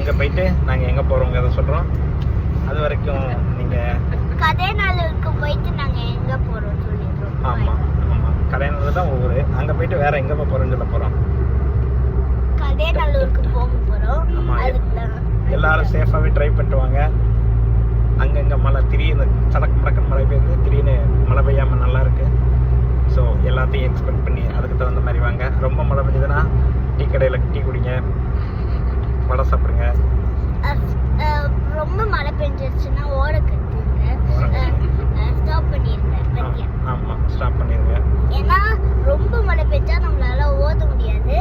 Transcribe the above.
அங்கே போயிட்டு நாங்கள் எங்கே போகிறோங்கிறத சொல்கிறோம். அது வரைக்கும் நீங்கள் கதைநாளூருக்கு போயிட்டு நாங்கள் எங்கே போகிறோம் சொல்லிடுறோம். ஆமாம் ஆமாம், கடைநாள் தான் ஊர். அங்கே போயிட்டு வேறு எங்கே போகிறோம்னு சொல்ல போகிறோம். கதைநாளூருக்கு போக போகிறோம். எல்லாரும் சேஃபாகவே ட்ரை பண்ணிட்டு வாங்க. அங்கங்கே மழை திடீர்னு சடக்கு மடக்குன்னு மழை பெய்யுது, திடீர்னு மழை பெய்யாமல் நல்லா இருக்குது. ஸோ எல்லாத்தையும் எக்ஸ்பெக்ட் பண்ணி அதுக்கு தகுந்த மாதிரி வாங்க. ரொம்ப மழை பெய்யுதுன்னா டீ கடையில் டீ குடிங்க, வடை சாப்பிடுங்க. ரொம்ப மழை பெஞ்சிருச்சுன்னா ஓட கற்றுங்க, ஸ்டாப் பண்ணிடுங்க. ஆமாம், ஸ்டாப் பண்ணிடுங்க. ஏன்னா ரொம்ப மழை பெஞ்சா நம்மளால ஓத முடியாது.